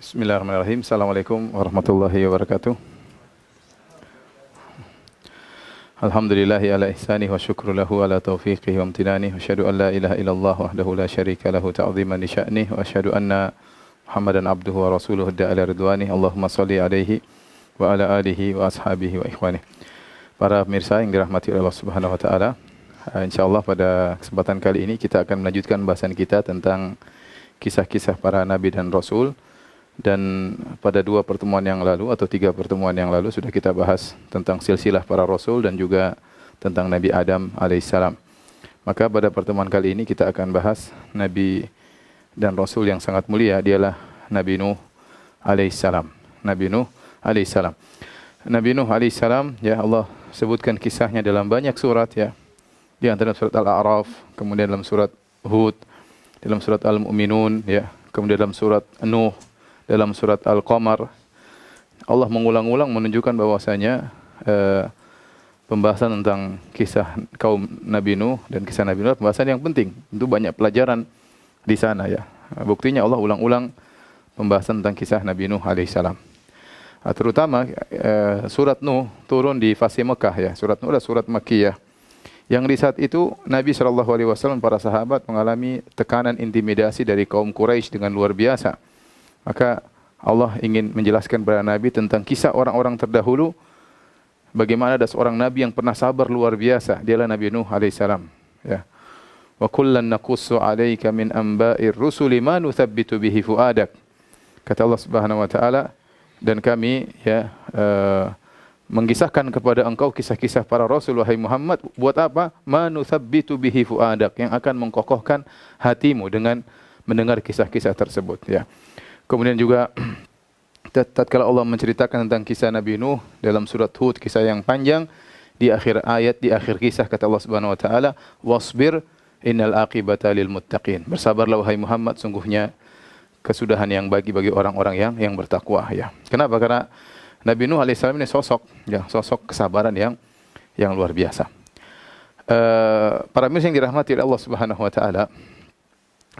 Bismillahirrahmanirrahim. Assalamualaikum warahmatullahi wabarakatuh. Alhamdulillahi ala ihsanih wa syukru lahu ala taufiqihi wa amtinani. Wa asyhadu an la ilaha illallah wahdahu la syarika lahu ta'ziman li sya'nih. Wa asyhadu anna Muhammadan abduhu wa rasuluhu da'ala ridwanih. Allahumma salli alaihi wa ala alihi wa ashabihi wa ikhwanih. Para pemirsa yang dirahmati oleh Allah Subhanahu wa taala, insyaallah pada kesempatan kali ini kita akan melanjutkan bahasan kita tentang kisah-kisah para nabi dan rasul. Dan pada 2 pertemuan yang lalu atau 3 pertemuan yang lalu sudah kita bahas tentang silsilah para rasul dan juga tentang Nabi Adam alaihissalam. Maka pada pertemuan kali ini kita akan bahas Nabi dan Rasul yang sangat mulia, dialah Nabi Nuh alaihissalam. Nabi Nuh alaihissalam. Nabi Nuh alaihissalam, ya Allah sebutkan kisahnya dalam banyak surat, ya. Di antara surat Al-A'raf, kemudian dalam surat Hud, dalam surat Al-Mu'minun, ya, kemudian dalam surat Nuh, dalam surat Al-Qamar. Allah mengulang-ulang menunjukkan bahwasanya pembahasan tentang kisah kaum Nabi Nuh dan kisah Nabi Nuh pembahasan yang penting. Tentu banyak pelajaran di sana, ya. Buktinya Allah ulang-ulang pembahasan tentang kisah Nabi Nuh alaihissalam. Terutama surat Nuh turun di fase Mekah, ya. Surat Nuh adalah surat Makkiyah. Yang di saat itu Nabi SAW para sahabat mengalami tekanan intimidasi dari kaum Quraisy dengan luar biasa. Maka Allah ingin menjelaskan kepada Nabi tentang kisah orang-orang terdahulu, bagaimana ada seorang Nabi yang pernah sabar luar biasa, dialah Nabi Nuh alaihissalam, ya. Wa kullan naqussu 'alaika min amba'ir rusuli ma nuthabbitu bihi fuadak. Kata Allah Subhanahu wa taala, dan kami, ya, mengisahkan kepada engkau kisah-kisah para rasul wahai Muhammad, buat apa? Ma nuthabbitu bihi fuadak, yang akan mengkokohkan hatimu dengan mendengar kisah-kisah tersebut, ya. Kemudian juga tatkala Allah menceritakan tentang kisah Nabi Nuh dalam surat Hud, kisah yang panjang, di akhir ayat, di akhir kisah kata Allah Subhanahu wa taala, wasbir innal aqibata lil muttaqin. Bersabarlah wahai Muhammad, sungguhnya kesudahan yang bagi orang-orang yang bertakwa, ya. Kenapa? Karena Nabi Nuh alaihissalam ini sosok, ya, sosok kesabaran yang luar biasa. Para mirsa yang dirahmati oleh Allah Subhanahu wa taala,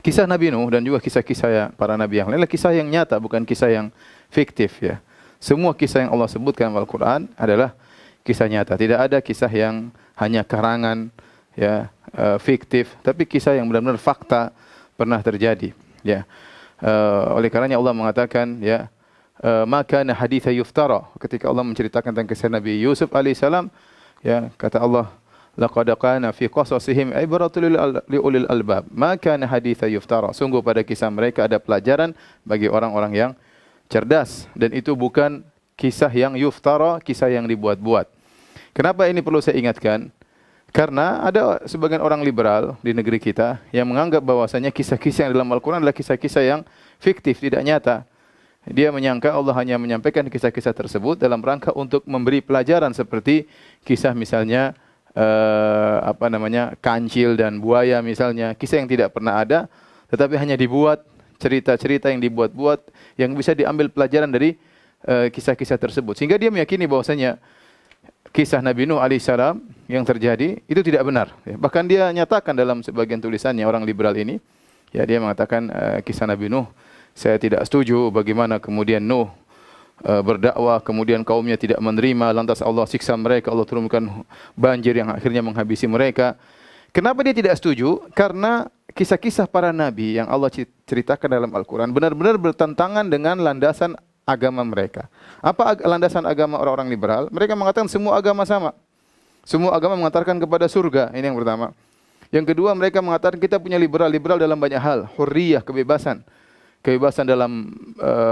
kisah Nabi Nuh dan juga kisah-kisah para nabi yang lain adalah kisah yang nyata, bukan kisah yang fiktif, ya. Semua kisah yang Allah sebutkan dalam Al-Quran adalah kisah nyata. Tidak ada kisah yang hanya karangan, ya, fiktif, tapi kisah yang benar-benar fakta pernah terjadi, ya. Oleh karenanya Allah mengatakan, ya, maka haditha yuftara, ketika Allah menceritakan tentang kisah Nabi Yusuf alaihissalam, ya, kata Allah, laqad kana fi qasasihim ibratul liulil albab ma kana haditha yuftara. Sungguh pada kisah mereka ada pelajaran bagi orang-orang yang cerdas, dan itu bukan kisah yang yuftara, kisah yang dibuat-buat. Kenapa ini perlu saya ingatkan? Karena ada sebagian orang liberal di negeri kita yang menganggap bahwasanya kisah-kisah yang dalam Al-Quran adalah kisah-kisah yang fiktif, tidak nyata. Dia menyangka Allah hanya menyampaikan kisah-kisah tersebut dalam rangka untuk memberi pelajaran, seperti kisah misalnya kancil dan buaya misalnya, kisah yang tidak pernah ada tetapi hanya dibuat, cerita-cerita yang dibuat-buat yang bisa diambil pelajaran dari kisah-kisah tersebut, sehingga dia meyakini bahwasanya kisah Nabi Nuh alaihissalam yang terjadi itu tidak benar, ya. Bahkan dia nyatakan dalam sebagian tulisannya, orang liberal ini, ya, dia mengatakan kisah Nabi Nuh, saya tidak setuju bagaimana kemudian Nuh berdakwah, kemudian kaumnya tidak menerima, lantas Allah siksa mereka, Allah turunkan banjir yang akhirnya menghabisi mereka. Kenapa dia tidak setuju? Karena kisah-kisah para nabi yang Allah ceritakan dalam Al-Quran benar-benar bertentangan dengan landasan agama mereka. Apa landasan agama orang-orang liberal? Mereka mengatakan semua agama sama. Semua agama mengantarkan kepada surga. Ini yang pertama. Yang kedua, mereka mengatakan kita punya liberal dalam banyak hal. Hurriyah, kebebasan. Kebebasan dalam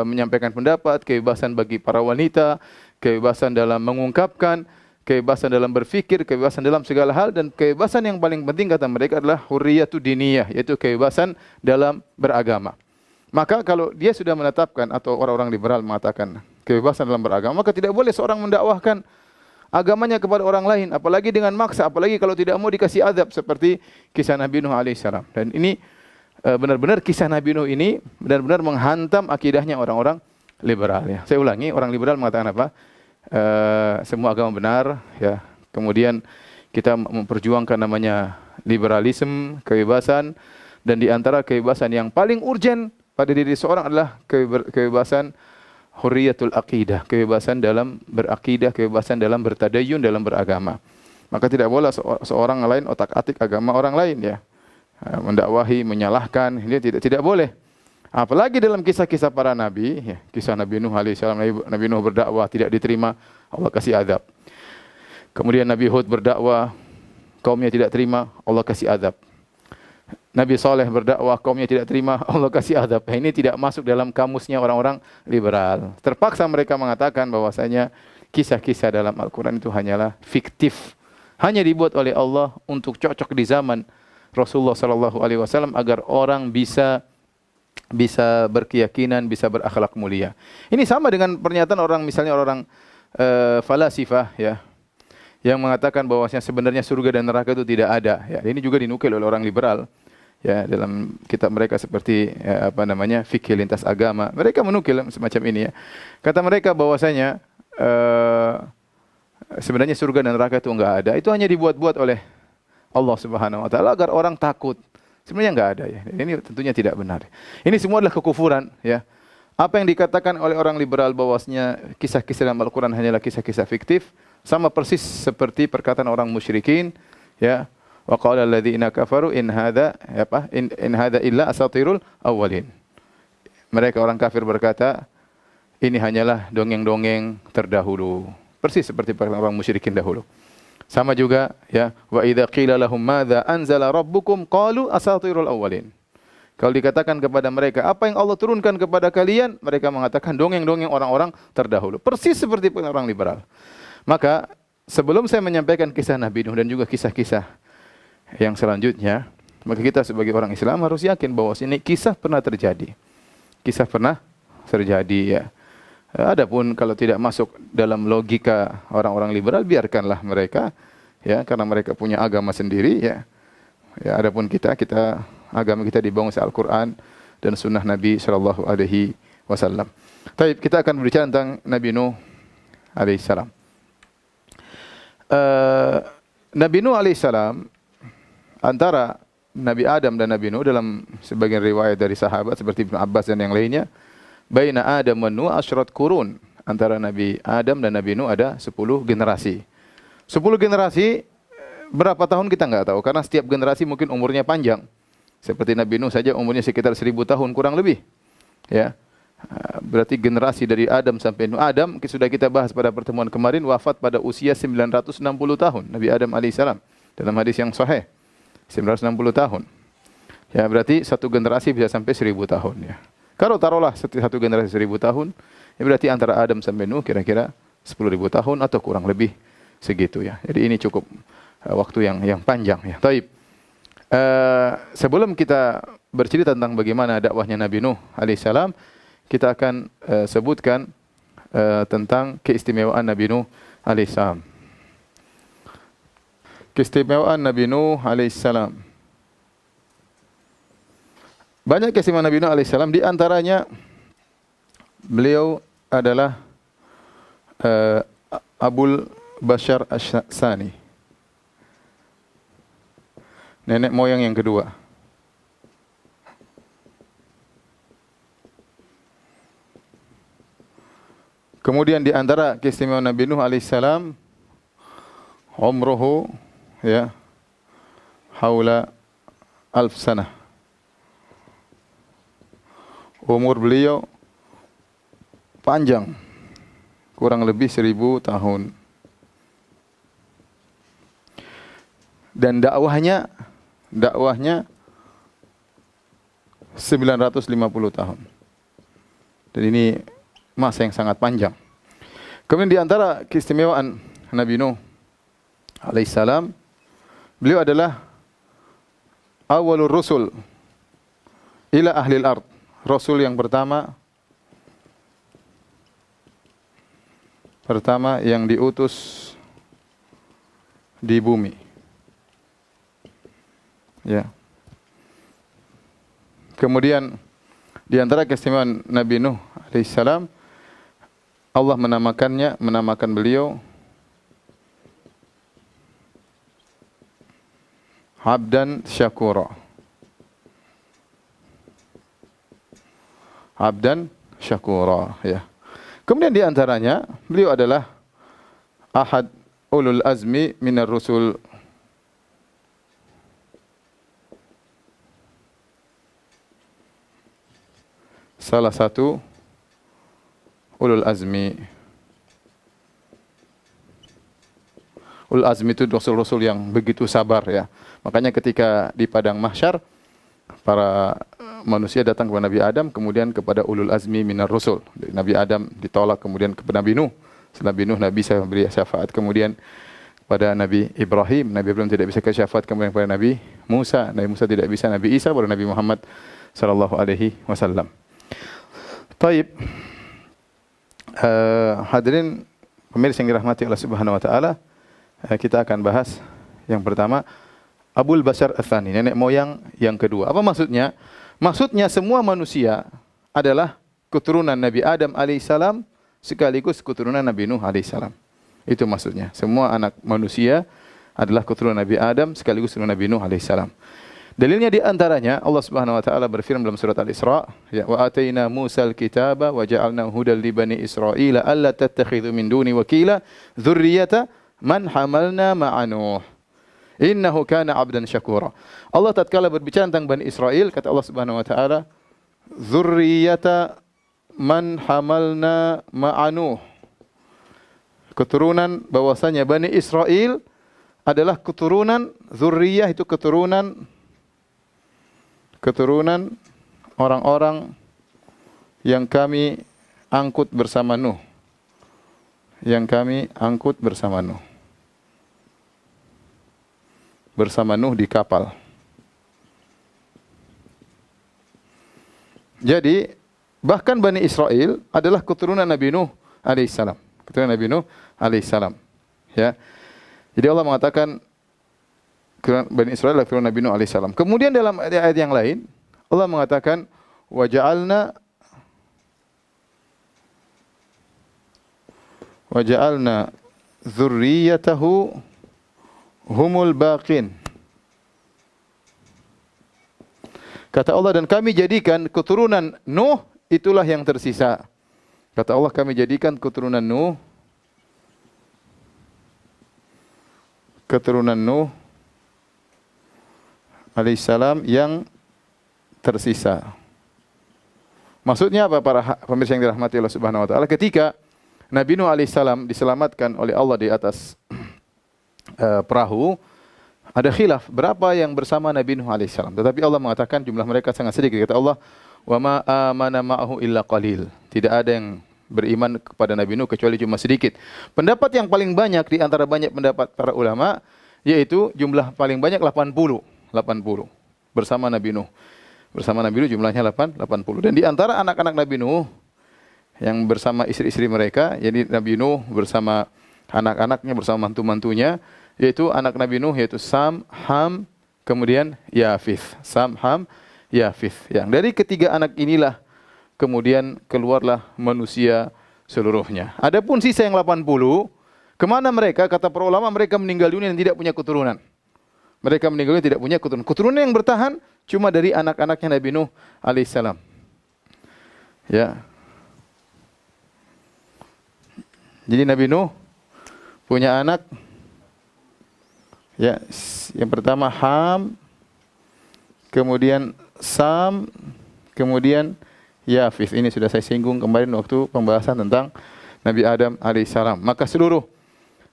menyampaikan pendapat, kebebasan bagi para wanita, kebebasan dalam mengungkapkan, kebebasan dalam berfikir, kebebasan dalam segala hal, dan kebebasan yang paling penting kata mereka adalah hurriyatu diniyah, yaitu kebebasan dalam beragama. Maka kalau dia sudah menetapkan, atau orang-orang liberal mengatakan kebebasan dalam beragama, maka tidak boleh seorang mendakwahkan agamanya kepada orang lain, apalagi dengan maksa, apalagi kalau tidak mau dikasih azab, seperti kisah Nabi Nuh alaihissalam. Dan ini benar-benar kisah Nabi Nuh ini benar-benar menghantam akidahnya orang-orang liberal, ya. Saya ulangi, orang liberal mengatakan apa? Semua agama benar, ya. Kemudian kita memperjuangkan namanya liberalisme, kebebasan, dan di antara kebebasan yang paling urgen pada diri seorang adalah kebebasan hurriyatul aqidah, kebebasan dalam berakidah, kebebasan dalam bertadayun, dalam beragama. Maka tidak boleh seorang lain otak-atik agama orang lain ya. Mendakwahi, menyalahkan, ini tidak boleh. Apalagi dalam kisah-kisah para nabi, ya, kisah Nabi Nuh alaihissalam, Nabi Nuh berdakwah tidak diterima, Allah kasih azab. Kemudian Nabi Hud berdakwah, kaumnya tidak terima, Allah kasih azab. Nabi Saleh berdakwah, kaumnya tidak terima, Allah kasih azab. Ini tidak masuk dalam kamusnya orang-orang liberal. Terpaksa mereka mengatakan bahwasanya kisah-kisah dalam Al-Quran itu hanyalah fiktif, hanya dibuat oleh Allah untuk cocok di zaman Rasulullah SAW agar orang bisa berkeyakinan, bisa berakhlak mulia. Ini sama dengan pernyataan orang, misalnya orang falasifah ya, yang mengatakan bahwasanya sebenarnya surga dan neraka itu tidak ada. Ya, ini juga dinukil oleh orang liberal. Ya, dalam kitab mereka seperti ya, fikih lintas agama. Mereka menukil semacam ini ya. Kata mereka bahwasanya sebenarnya surga dan neraka itu enggak ada. Itu hanya dibuat-buat oleh Allah Subhanahu wa taala agar orang takut. Sebenarnya enggak ada ya. Ini tentunya tidak benar. Ini semua adalah kekufuran ya. Apa yang dikatakan oleh orang liberal bahwasanya kisah-kisah dalam Al-Qur'an hanyalah kisah-kisah fiktif, sama persis seperti perkataan orang musyrikin ya. Wa qala alladziina kafaru in hadza illa asatirul awwalin. Mereka orang kafir berkata, ini hanyalah dongeng-dongeng terdahulu. Persis seperti orang musyrikin dahulu. Sama juga ya, wa idza qila lahum madza anzala rabbukum qalu asatirul awwalin. Kalau dikatakan kepada mereka, apa yang Allah turunkan kepada kalian? Mereka mengatakan dongeng-dongeng orang-orang terdahulu. Persis seperti orang liberal. Maka sebelum saya menyampaikan kisah Nabi Nuh dan juga kisah-kisah yang selanjutnya, maka kita sebagai orang Islam harus yakin bahwa ini kisah pernah terjadi. Kisah pernah terjadi ya. Adapun kalau tidak masuk dalam logika orang-orang liberal, biarkanlah mereka ya, karena mereka punya agama sendiri ya. Ya, adapun kita agama kita dibangun oleh Al-Qur'an dan sunnah Nabi sallallahu alaihi wasallam. Baik, kita akan berbicara tentang Nabi Nuh alaihissalam. Nabi Nuh alaihissalam antara Nabi Adam dan Nabi Nuh dalam sebagian riwayat dari sahabat seperti Ibnu Abbas dan yang lainnya, baina Adam wa Nuh asyrat qurun. Antara Nabi Adam dan Nabi Nuh ada 10 generasi. 10 generasi berapa tahun kita enggak tahu karena setiap generasi mungkin umurnya panjang. Seperti Nabi Nuh saja umurnya sekitar 1000 tahun kurang lebih. Ya. Berarti generasi dari Adam sampai Nuh. Adam sudah kita bahas pada pertemuan kemarin, wafat pada usia 960 tahun. Nabi Adam alaihissalam dalam hadis yang sahih 960 tahun. Ya, berarti satu generasi bisa sampai 1000 tahun ya. Kalau taruhlah satu generasi 1000 tahun, ya berarti antara Adam sampai Nuh kira-kira 10.000 tahun atau kurang lebih segitu ya. Jadi ini cukup waktu yang panjang ya. Taib. Sebelum kita bercerita tentang bagaimana dakwahnya Nabi Nuh alaihissalam, kita akan sebutkan tentang keistimewaan Nabi Nuh alaihissalam. Keistimewaan Nabi Nuh alaihissalam. Banyak keistimewaan Nabi Nuh alaihissalam, di antaranya beliau adalah Abul Bashar As-Sani, nenek moyang yang kedua. Kemudian di antara keistimewaan Nabi Nuh alaihissalam, umruhu ya haula 1000 sanah. Umur beliau panjang, kurang lebih 1000 tahun. Dan dakwahnya 950 tahun. Dan ini masa yang sangat panjang. Kemudian di antara keistimewaan Nabi Nuh alaihissalam, beliau adalah awalur rusul ila ahlil ard. Rasul yang pertama yang diutus di bumi. Ya. Kemudian di antara keistimewaan Nabi Nuh alaihissalam, Allah menamakan beliau Abdan Syakura. abdan syakura, ya. Kemudian di antaranya beliau adalah ahad ulul azmi minar rusul. Salah satu ulul azmi. Ulul azmi itu rasul-rasul yang begitu sabar, ya. Makanya ketika di padang mahsyar para manusia datang kepada Nabi Adam, kemudian kepada ulul azmi minar rusul. Nabi Adam ditolak, kemudian kepada Nabi Nuh. Setelah Nabi Nuh, Nabi bisa memberi syafaat. Kemudian pada Nabi Ibrahim, Nabi Ibrahim tidak bisa ke syafaat. Kemudian kepada Nabi Musa, Nabi Musa tidak bisa. Nabi Isa, baru Nabi Muhammad sallallahu alaihi wasallam. Taib. Hadirin pemirsa yang dirahmati Allah Subhanahu wa taala, kita akan bahas yang pertama Abul Bashar Ats-Tsani, nenek moyang yang kedua. Apa maksudnya? Maksudnya semua manusia adalah keturunan Nabi Adam alaihissalam sekaligus keturunan Nabi Nuh alaihissalam. Itu maksudnya. Semua anak manusia adalah keturunan Nabi Adam sekaligus keturunan Nabi Nuh alaihissalam. Dalilnya di antaranya Allah Subhanahu wa taala berfirman dalam surat Al-Isra, ya, wa ataina Musal kitaba wa ja'alnahu hudal li bani Israila alla tattakhidhu min duni wakila dzurriyyata man hamalna ma'a Nuh. Innahu kana 'abdan syakura. Allah tatkala berbicara tentang Bani Israel, kata Allah Subhanahu wa taala, dzurriyyata man hamalna ma'a Nuh. Keturunan bahwasanya Bani Israel adalah keturunan, dzurriyyah itu keturunan orang-orang yang kami angkut bersama Nuh. Yang kami angkut bersama Nuh. Bersama Nuh di kapal. Jadi, bahkan Bani Israel adalah keturunan Nabi Nuh alaihissalam. Keturunan Nabi Nuh alaihissalam. Ya. Jadi Allah mengatakan Bani Israel adalah keturunan Nabi Nuh alaihissalam. Kemudian dalam ayat yang lain, Allah mengatakan wa ja'alna dzurriyyatahu humul baqin. Kata Allah, dan kami jadikan keturunan Nuh itulah yang tersisa. Kata Allah, kami jadikan keturunan Nuh alaihissalam yang tersisa. Maksudnya apa para pemirsa yang dirahmati Allah Subhanahu wa taala? Ketika Nabi Nuh alaihissalam diselamatkan oleh Allah di atas perahu, ada khilaf berapa yang bersama Nabi Nuh alaihissalam. Tetapi Allah mengatakan jumlah mereka sangat sedikit. Kata Allah, wa ma amana ma'ahu illa qalil. Tidak ada yang beriman kepada Nabi Nuh kecuali cuma sedikit. Pendapat yang paling banyak di antara banyak pendapat para ulama, yaitu jumlah paling banyak 80 bersama Nabi Nuh. Bersama Nabi Nuh jumlahnya 80. Dan di antara anak-anak Nabi Nuh yang bersama istri-istri mereka, jadi Nabi Nuh bersama anak-anaknya, bersama mantu-mantunya, yaitu anak Nabi Nuh, yaitu Sam, Ham, kemudian Yafith. Sam, Ham, Yafith. Yang dari ketiga anak inilah kemudian keluarlah manusia seluruhnya. Adapun sisa yang 80, kemana mereka? Kata para ulama, mereka meninggal dunia dan tidak punya keturunan. Mereka meninggal dunia tidak punya keturunan. Keturunan yang bertahan cuma dari anak-anaknya Nabi Nuh alaihissalam. Ya. Jadi Nabi Nuh punya anak, ya, yang pertama Ham, kemudian Sam, kemudian Yafith. Ini sudah saya singgung kemarin waktu pembahasan tentang Nabi Adam alaihissalam. Maka seluruh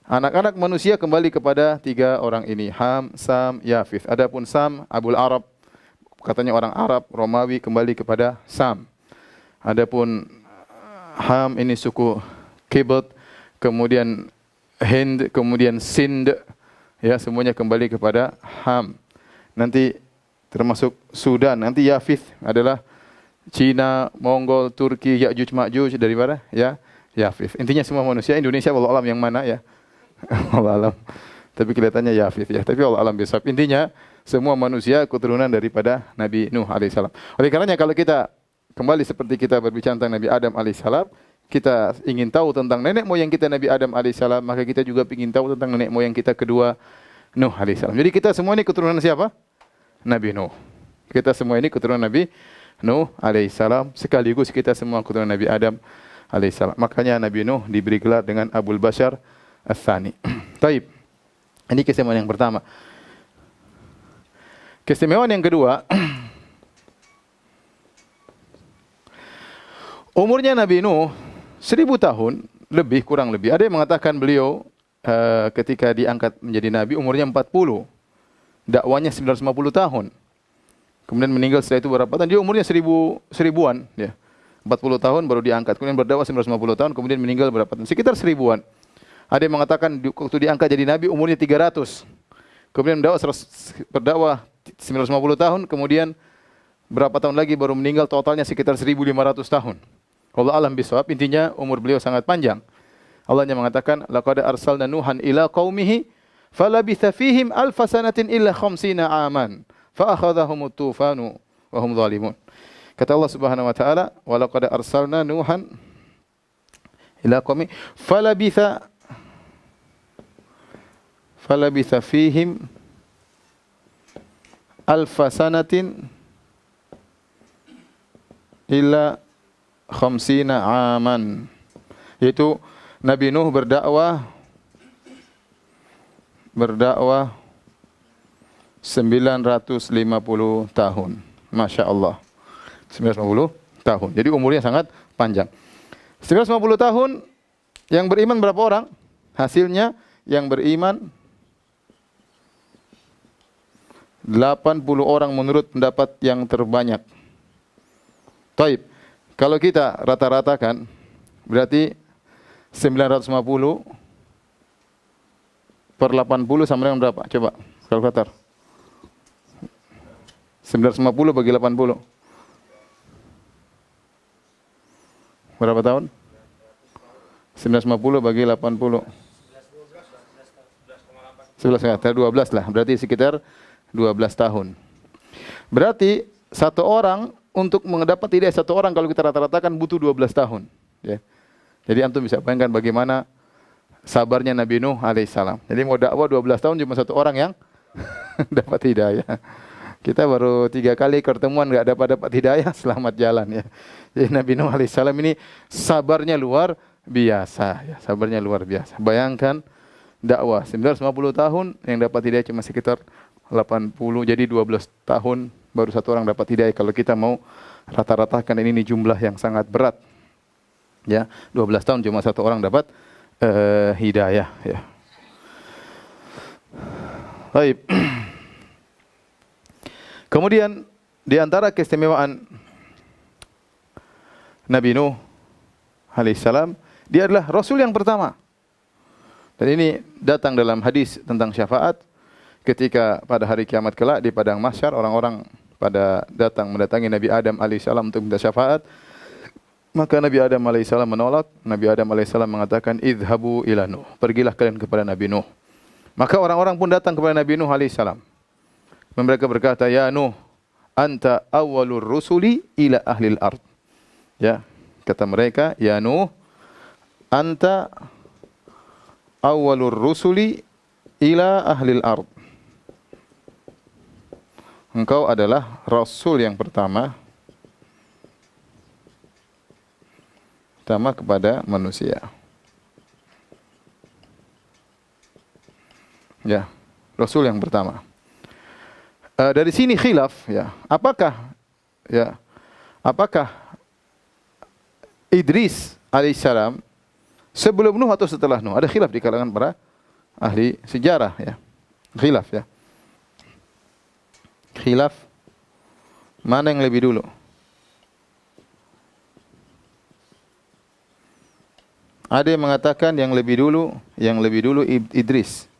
anak-anak manusia kembali kepada tiga orang ini, Ham, Sam, Yafith. Adapun Sam, Abul Arab, katanya orang Arab, Romawi, kembali kepada Sam. Adapun Ham ini suku Kibat, kemudian Hind, kemudian Sind, ya, semuanya kembali kepada Ham. Nanti termasuk Sudan. Nanti Yafith adalah Cina, Mongol, Turki, Ya'juj, Ma'juj, dari mana? Ya, Yafith. Intinya semua manusia. Indonesia wallahu alam yang mana ya? Wallahu alam. Tapi kelihatannya Yafith ya. Tapi wallahu alam bisawab. Intinya semua manusia keturunan daripada Nabi Nuh alaihissalam. Oleh karenanya kalau kita kembali seperti kita berbicara tentang Nabi Adam alaihissalam, kita ingin tahu tentang nenek moyang kita Nabi Adam alaihissalam, maka kita juga ingin tahu tentang nenek moyang kita kedua, Nuh alaihissalam. Jadi kita semua ini keturunan siapa? Nabi Nuh. Kita semua ini keturunan Nuh alaihissalam, sekaligus kita semua keturunan Nabi Adam alaihissalam. Makanya Nabi Nuh diberi gelar dengan Abul Bashar Ats-Tsani. Taib. Ini keistimewaan yang pertama. Keistimewaan yang kedua, umurnya Nabi Nuh 1000 tahun, lebih kurang lebih. Ada yang mengatakan beliau ketika diangkat menjadi nabi umurnya 40. Dakwanya 950 tahun. Kemudian meninggal setelah itu berapa tahun? Dia umurnya seribuan, ya. 40 tahun baru diangkat. Kemudian berdakwah 950 tahun, kemudian meninggal berapa tahun? Sekitar seribuan. Ada yang mengatakan waktu diangkat jadi nabi umurnya 300. Kemudian berdakwah 950 tahun, kemudian berapa tahun lagi baru meninggal, totalnya sekitar 1500 tahun. Allah alam bisawab, intinya umur beliau sangat panjang. Allah hanya mengatakan, laqad arsalna Nuhan ila qaumihi falabitha fihim alfa sanatin illa khamsina aman fa akhadhahum at-tufanu wa hum zalimun. Kata Allah Subhanahu wa taala, wa laqad arsalna Nuhan ila qaumi falabitha fihim alfa sanatin illa khamsina aman. Yaitu Nabi Nuh berdakwah 950 tahun. Masya Allah. 950 tahun. Jadi umurnya sangat panjang. 950 tahun, yang beriman berapa orang? Hasilnya yang beriman 80 orang menurut pendapat yang terbanyak. Taib. Kalau kita rata-ratakan, berarti 950 per 80 sama dengan berapa? Coba kalkulator. 950 bagi 80. Berapa tahun? 950 bagi 80. 12 lah. Berarti sekitar 12 tahun. Berarti satu orang untuk mendapat hidayah satu orang kalau kita rata-ratakan butuh 12 tahun. Ya. Jadi antum bisa bayangkan bagaimana sabarnya Nabi Nuh alaihissalam. Jadi mau dakwah 12 tahun cuma satu orang yang dapat hidayah. Kita baru 3 kali pertemuan nggak dapat hidayah, selamat jalan ya. Jadi Nabi Nuh alaihissalam ini sabarnya luar biasa. Ya, sabarnya luar biasa. Bayangkan dakwah 950 tahun yang dapat hidayah cuma sekitar 80. Jadi 12 tahun baru satu orang dapat hidayah. Kalau kita mau rata-ratakan ini jumlah yang sangat berat. Ya, 12 tahun cuma satu orang dapat hidayah ya. Baik. Kemudian di antara keistimewaan Nabi Nuh alaihissalam, dia adalah Rasul yang pertama. Dan ini datang dalam hadis tentang syafaat ketika pada hari kiamat kelak di padang mahsyar orang-orang pada mendatangi Nabi Adam alaihissalam untuk minta syafaat. Maka Nabi Adam alaihissalam menolak. Nabi Adam alaihissalam mengatakan, idhabu ila Nuh. Pergilah kalian kepada Nabi Nuh. Maka orang-orang pun datang kepada Nabi Nuh alaihissalam. Mereka berkata, ya Nuh, anta awwalur rusuli ila ahlil ard. Ya, kata mereka, ya Nuh, anta awwalur rusuli ila ahlil ard. Engkau adalah Rasul yang pertama kepada manusia. Ya, Rasul yang pertama. Dari sini khilaf, ya. Apakah Idris alaihissalam sebelum Nuh atau setelah Nuh? Ada khilaf di kalangan para ahli sejarah, ya. Khilaf, ya. Khilaf mana yang lebih dulu? Ada yang mengatakan yang lebih dulu Idris.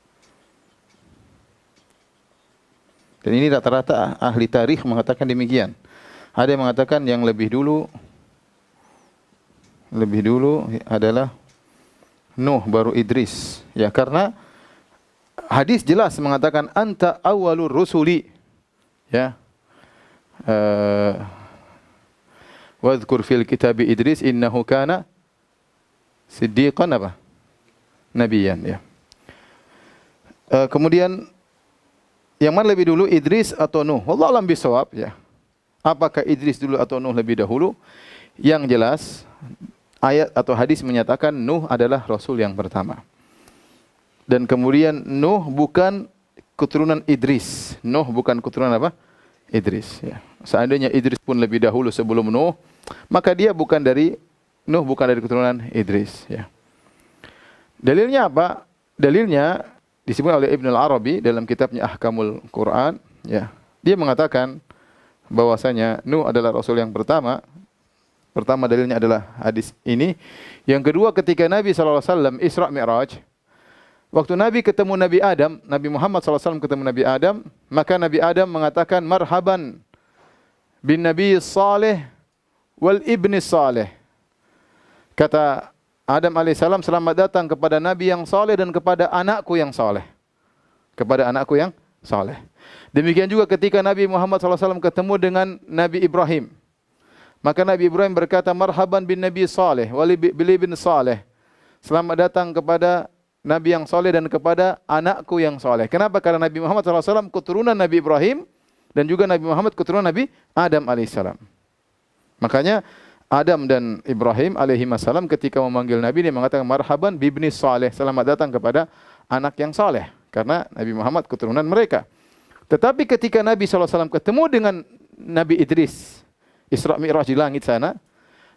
Dan ini rata-rata ahli tarikh mengatakan demikian. Ada yang mengatakan yang lebih dulu adalah Nuh baru Idris. Ya, karena hadis jelas mengatakan anta awwalur rusuli. Ya. Wadhkur fil kitabi Idris innahu kana siddiqan apa? Nabiyan, ya. Kemudian yang mana lebih dulu, Idris atau Nuh? Wallahu a'lam bishawab, ya. apakah Idris dulu atau Nuh lebih dahulu? Yang jelas ayat atau hadis menyatakan Nuh adalah rasul yang pertama. Dan kemudian Nuh bukan keturunan Idris. Nuh bukan keturunan apa? Idris, ya. Seandainya Idris pun lebih dahulu sebelum Nuh, maka dia bukan dari Nuh, bukan dari keturunan Idris, ya. Dalilnya apa? Dalilnya disebut oleh Ibnu Al-Arabi dalam kitabnya Ahkamul Quran, ya. Dia mengatakan bahwasanya Nuh adalah rasul yang pertama. Pertama dalilnya adalah hadis ini. Yang kedua, ketika Nabi SAW Isra Mi'raj, waktu Nabi ketemu Nabi Adam, Nabi Muhammad SAW ketemu Nabi Adam, maka Nabi Adam mengatakan, marhaban bin Nabi Saleh wal Ibni Saleh. Kata Adam alaihissalam, selamat datang kepada Nabi yang saleh dan kepada anakku yang saleh. Kepada anakku yang saleh. Demikian juga ketika Nabi Muhammad SAW ketemu dengan Nabi Ibrahim. Maka Nabi Ibrahim berkata, marhaban bin Nabi Saleh wal Ibni Saleh. Selamat datang kepada Nabi yang soleh dan kepada anakku yang soleh. Kenapa? Karena Nabi Muhammad SAW keturunan Nabi Ibrahim dan juga Nabi Muhammad keturunan Nabi Adam alaihissalam. Makanya Adam dan Ibrahim alaihissalam ketika memanggil Nabi, dia mengatakan marhaban bibni saleh, selamat datang kepada anak yang soleh. Karena Nabi Muhammad keturunan mereka. Tetapi ketika Nabi SAW ketemu dengan Nabi Idris, Isra Mi'raj di langit sana,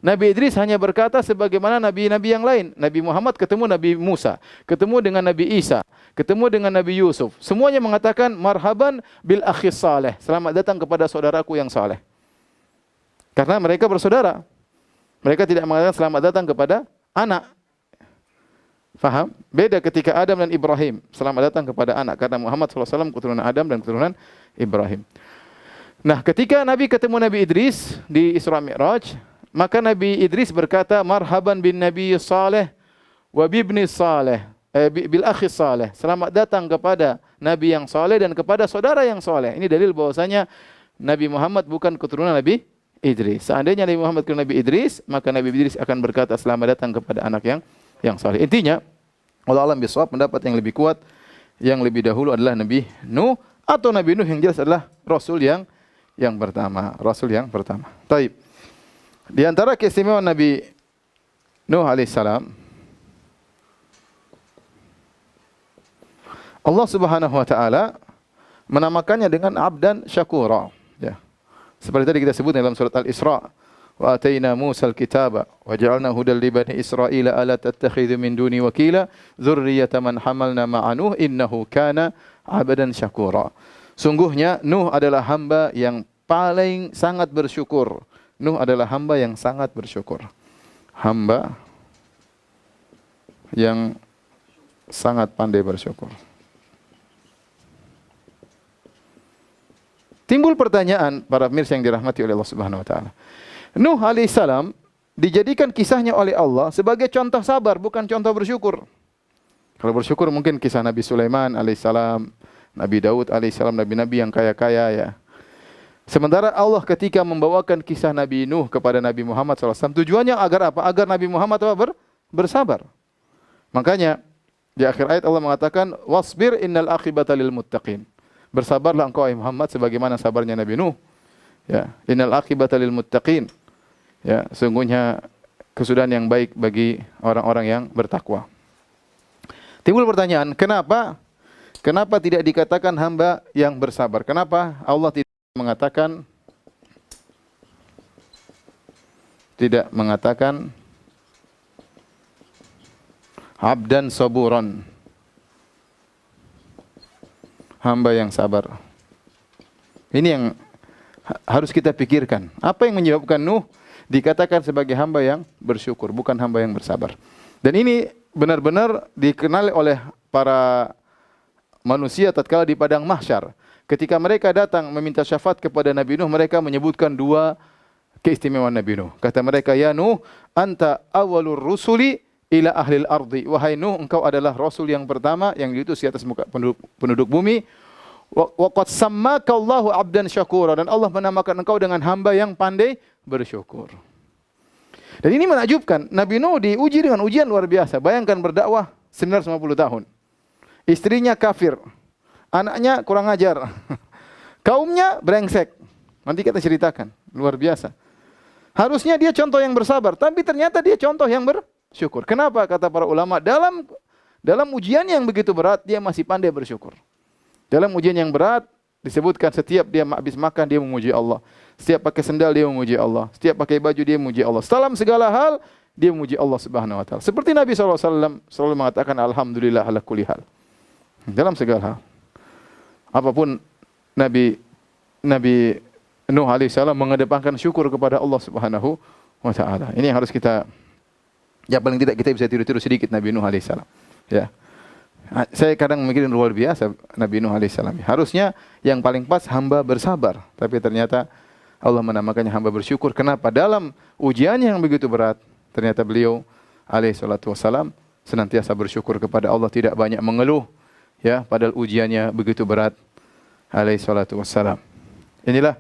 Nabi Idris hanya berkata sebagaimana nabi-nabi yang lain. Nabi Muhammad ketemu Nabi Musa, ketemu dengan Nabi Isa, ketemu dengan Nabi Yusuf. Semuanya mengatakan marhaban bil akhis saleh. Selamat datang kepada saudaraku yang saleh. Karena mereka bersaudara. Mereka tidak mengatakan selamat datang kepada anak. Faham? Beda ketika Adam dan Ibrahim. Selamat datang kepada anak. Karena Muhammad SAW keturunan Adam dan keturunan Ibrahim. Nah, ketika Nabi ketemu Nabi Idris di Isra Mi'raj, maka Nabi Idris berkata, marhaban bin Nabi Saleh wa bibni Saleh, bil akhi Saleh. Selamat datang kepada Nabi yang saleh dan kepada saudara yang saleh. Ini dalil bahwasanya Nabi Muhammad bukan keturunan Nabi Idris. Seandainya Nabi Muhammad keturunan Nabi Idris, maka Nabi Idris akan berkata selamat datang kepada anak yang saleh. Intinya, Allah alam bisawab, pendapat yang lebih kuat, yang lebih dahulu adalah Nabi Nuh, atau Nabi Nuh yang jelas adalah Rasul yang pertama. Rasul yang pertama. Taib. Di antara keistimewaan Nabi Nuh alaihissalam, Allah Subhanahu wa taala menamakannya dengan abdan syakura, ya. Seperti tadi kita sebut dalam surat Al-Isra, wa ataina Musal kitaba wa ja'alna hudal li bani Israila alla tattakhidhu min duni wakila dzurriyyata man hamalna ma'a Nuh innahu kana 'abdan syakura. Sungguhnya Nuh adalah hamba yang paling sangat bersyukur. Nuh adalah hamba yang sangat bersyukur. Hamba yang sangat pandai bersyukur. Timbul pertanyaan para pemirsa yang dirahmati oleh Allah Subhanahu wa taala. Nuh alaihissalam dijadikan kisahnya oleh Allah sebagai contoh sabar, bukan contoh bersyukur. Kalau bersyukur mungkin kisah Nabi Sulaiman alaihissalam, Nabi Daud alaihissalam, nabi-nabi yang kaya-kaya, ya. Sementara Allah ketika membawakan kisah Nabi Nuh kepada Nabi Muhammad SAW, tujuannya agar apa? Agar Nabi Muhammad bersabar. Makanya di akhir ayat Allah mengatakan, wasbir innal aqibata lil muttaqin. Bersabarlah engkau Muhammad sebagaimana sabarnya Nabi Nuh. Ya, innal aqibata lil muttaqin. Ya, sungguhnya kesudahan yang baik bagi orang-orang yang bertakwa. Timbul pertanyaan, kenapa tidak dikatakan hamba yang bersabar? Kenapa Allah tidak mengatakan abdan saburan, hamba yang sabar? Ini yang harus kita pikirkan. Apa yang menyebabkan Nuh dikatakan sebagai hamba yang bersyukur, bukan hamba yang bersabar? Dan ini benar-benar dikenali oleh para manusia tatkala di padang mahsyar. Ketika mereka datang meminta syafaat kepada Nabi Nuh, mereka menyebutkan dua keistimewaan Nabi Nuh. Kata mereka, ya Nuh, anta awalur rusuli ila ahlil ardi. Wahai Nuh, engkau adalah rasul yang pertama yang diutus di atas muka penduduk bumi. Wa qad sammaka Allahu 'abdan syakura, dan Allah menamakan engkau dengan hamba yang pandai bersyukur. Dan ini menakjubkan, Nabi Nuh diuji dengan ujian luar biasa. Bayangkan berdakwah 950 tahun. Istrinya kafir, anaknya kurang ajar, kaumnya brengsek. Nanti kita ceritakan. luar biasa. Harusnya dia contoh yang bersabar, tapi ternyata dia contoh yang bersyukur. Kenapa? Kata para ulama, dalam ujian yang begitu berat, dia masih pandai bersyukur. Dalam ujian yang berat, disebutkan setiap dia habis makan, dia memuji Allah. Setiap pakai sendal, dia memuji Allah. Setiap pakai baju, dia memuji Allah. Dalam segala hal, dia memuji Allah Subhanahu wa taala. Seperti Nabi SAW selalu mengatakan alhamdulillah ala kulli hal. Dalam segala hal. Apapun Nabi Nuh alaihissalam mengedepankan syukur kepada Allah Subhanahu wa taala. Ini yang harus kita, ya paling tidak kita bisa tiru-tiru sedikit Nabi Nuh alaihissalam. Ya. Saya kadang mikirin luar biasa Nabi Nuh alaihissalam. Harusnya yang paling pas hamba bersabar, tapi ternyata Allah menamakannya hamba bersyukur. Kenapa? Dalam ujian yang begitu berat, ternyata beliau alaihissalam senantiasa bersyukur kepada Allah, tidak banyak mengeluh. Ya, padahal ujiannya begitu berat. Alaihissalam. Inilah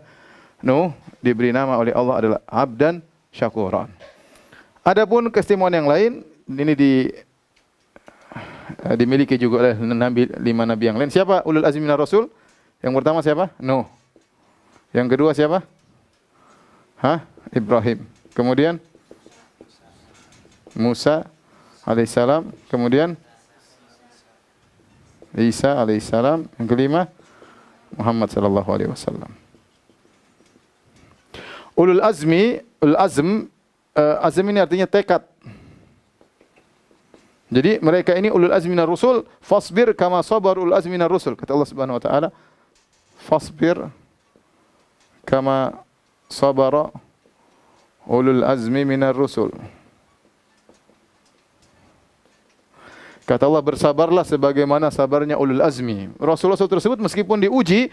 Nuh diberi nama oleh Allah adalah abdan syakuran. Adapun keistimewaan yang lain ini dimiliki juga oleh lima nabi yang lain. Siapa ulul azmi minar rasul? Yang pertama siapa? Nuh. Yang kedua siapa? Ibrahim. Kemudian Musa alaihissalam. Kemudian Isa alaihissalam. Yang kelima Muhammad sallallahu alaihi wasallam. Ulul azm ini artinya tekad. Jadi mereka ini ulul azmi minar rusul, fasbir kama sabar ulul azmi minar rusul. Kata Allah Subhanahu wa taala, fasbir kama sabara ulul azmi minar rusul. Kata Allah, bersabarlah sebagaimana sabarnya ulul azmi. Rasulullah tersebut meskipun diuji,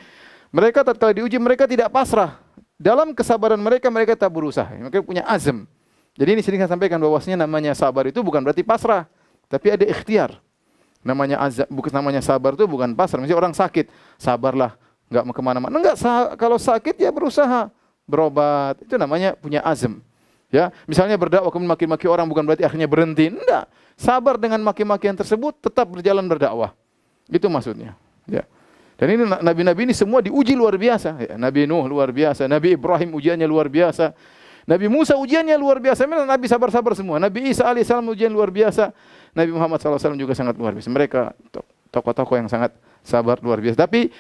mereka tatkala diuji mereka tidak pasrah. Dalam kesabaran mereka tak berusaha. Mereka punya azam. Jadi ini sering saya sampaikan bahwasanya namanya sabar itu bukan berarti pasrah, tapi ada ikhtiar. Namanya azam, bukan namanya sabar itu bukan pasrah. Misalnya orang sakit, sabarlah, enggak mau kemana-mana. Enggak, kalau sakit ya berusaha, berobat. Itu namanya punya azam. Ya, misalnya berdakwah kemudian maki-maki orang bukan berarti akhirnya berhenti. Enggak. Sabar dengan maki-makian tersebut, tetap berjalan berdakwah. Itu maksudnya. Ya. Dan ini nabi-nabi ini semua diuji luar biasa. Ya, Nabi Nuh luar biasa, Nabi Ibrahim ujiannya luar biasa, Nabi Musa ujiannya luar biasa. Memang Nabi sabar-sabar semua. Nabi Isa alaihissalam ujian luar biasa. Nabi Muhammad SAW juga sangat luar biasa. Mereka tokoh-tokoh yang sangat sabar luar biasa. Tapi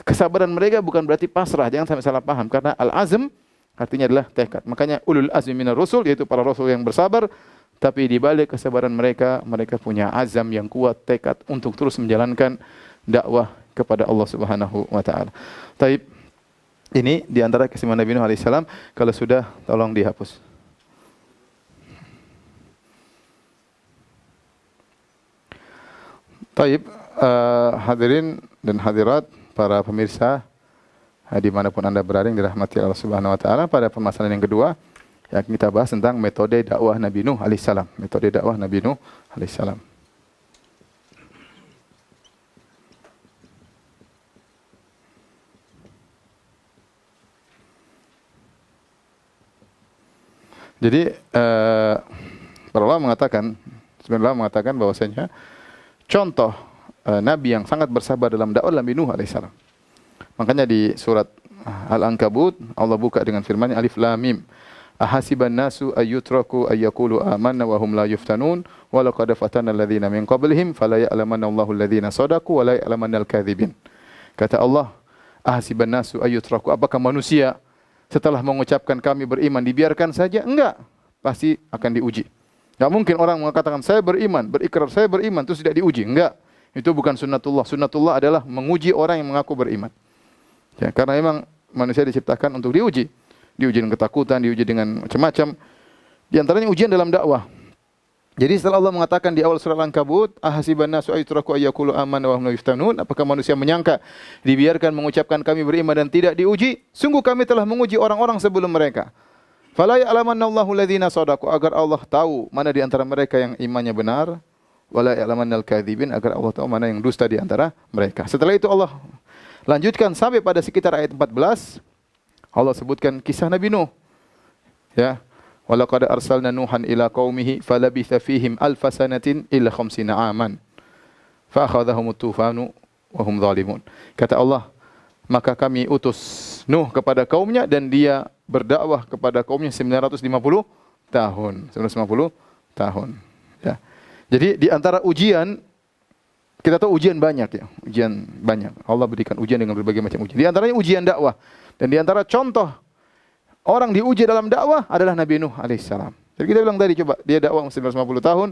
kesabaran mereka bukan berarti pasrah. Jangan sampai salah paham. Karena al-azm artinya adalah tekad. Makanya ulul azmi minar rusul, yaitu para rasul yang bersabar. Tapi di balik kesabaran mereka, mereka punya azam yang kuat, tekad untuk terus menjalankan dakwah kepada Allah Subhanahu wa taala. Taib. Ini di antara keistimewaan Nabi Nuh alaihissalam. Kalau sudah tolong dihapus. Taib, hadirin dan hadirat, para pemirsa dimanapun Anda berada yang dirahmati Allah Subhanahu wa taala, pada permasalahan yang kedua yang kita bahas tentang metode dakwah Nabi Nuh alaihissalam. Metode dakwah Nabi Nuh alaihissalam. Jadi para ulama mengatakan bahwasanya contoh nabi yang sangat bersabar dalam dakwah Nabi Nuh alaihissalam. Makanya di surat Al-Ankabut Allah buka dengan firman Alif Lam Mim. Ahasiban nasu ayyutraku ayyaqulu amanna wa hum la yuftanun wa laqad fatanna alladhina min qablihim fala ya'lamanna Allahu alladhina sadaqu wa la ya'lamanna al-kadzibin. Kata Allah, ahasiban nasu ayyutraku, apakah manusia setelah mengucapkan kami beriman dibiarkan saja? Enggak, pasti akan diuji. Enggak mungkin orang mengatakan saya beriman, berikrar saya beriman terus tidak diuji. Enggak. Itu bukan sunnatullah. Sunnatullah adalah menguji orang yang mengaku beriman. Ya, karena memang manusia diciptakan untuk diuji. Diuji dengan ketakutan, diuji dengan macam-macam. Di antaranya ujian dalam dakwah. Jadi setelah Allah mengatakan di awal surah Al-Ankabut, ahasiban nasu ayyutraku ayyaqulu amanna wa hum la yuftanun, apakah manusia menyangka dibiarkan mengucapkan kami beriman dan tidak diuji? Sungguh kami telah menguji orang-orang sebelum mereka. Fala ya'lamanna Allahu alladhina shadaqu, agar Allah tahu mana di antara mereka yang imannya benar, wala ya'lamanna al-kadzibin, agar Allah tahu mana yang dusta di antara mereka. Setelah itu Allah lanjutkan sampai pada sekitar ayat 14, Allah sebutkan kisah Nabi Nuh. Ya. Walaqad arsalna Nuhan ila qaumihi falabitha fihim alfa sanatin illa khamsina aman fa akhadhahum at-tufanu wa hum zalimun. Kata Allah, maka kami utus Nuh kepada kaumnya dan dia berdakwah kepada kaumnya 950 tahun. 950 tahun. Ya. Jadi di antara ujian, kita tahu ujian banyak ya, ujian banyak. Allah berikan ujian dengan berbagai macam ujian. Di antaranya ujian dakwah. Dan di antara contoh orang diuji dalam dakwah adalah Nabi Nuh alaihissalam. Jadi kita bilang tadi, coba dia dakwah 950 tahun,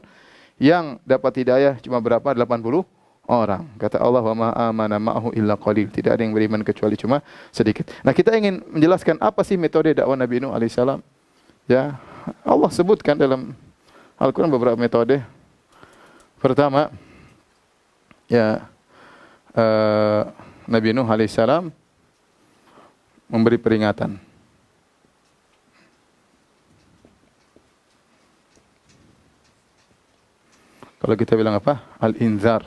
yang dapat hidayah cuma berapa? 80 orang. Kata Allah, wa ma amana ma'ahu illa qalil. Tidak ada yang beriman kecuali cuma sedikit. Nah, kita ingin menjelaskan apa sih metode dakwah Nabi Nuh alaihissalam. Ya, Allah sebutkan dalam Al-Quran beberapa metode. Pertama, ya Nabi Nuh alaihissalam memberi peringatan. Kalau kita bilang apa? Al-inzar.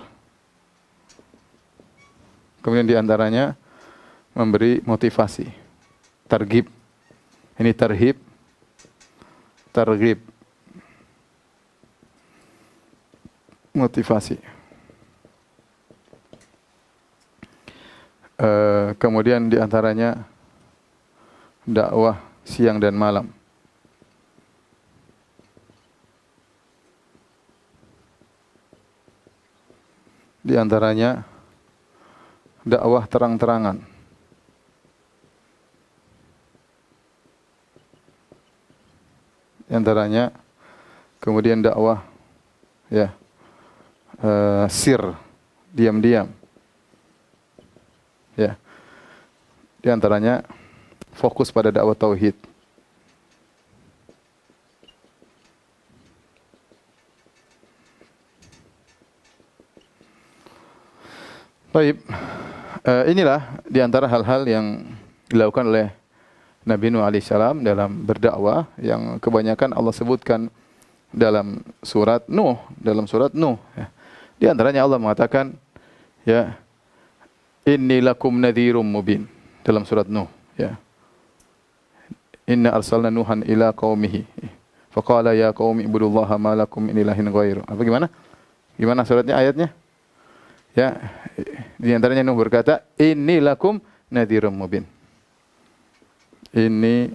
Kemudian di antaranya memberi motivasi. Targhib. Ini tarhib. Targhib. Motivasi. Kemudian di antaranya dakwah siang dan malam. Di antaranya dakwah terang-terangan. Di antaranya kemudian dakwah ya sir, diam-diam. Ya. Di antaranya fokus pada dakwah tauhid. Baik, inilah di antara hal-hal yang dilakukan oleh Nabi Nuh alaihissalam dalam berdakwah, yang kebanyakan Allah sebutkan dalam surat Nuh, Ya. Di antaranya Allah mengatakan, ya, inni lakum nadhirum mubin dalam surat Nuh. Ya. Inna arsalna Nuhan ila qaumihi faqala ya qaumi ibudullaha ma lakum min ilahin ghairu. Apa gimana? Gimana suratnya, ayatnya? Ya, di antaranya Nuh berkata, inni lakum nadhirum mubin. Inni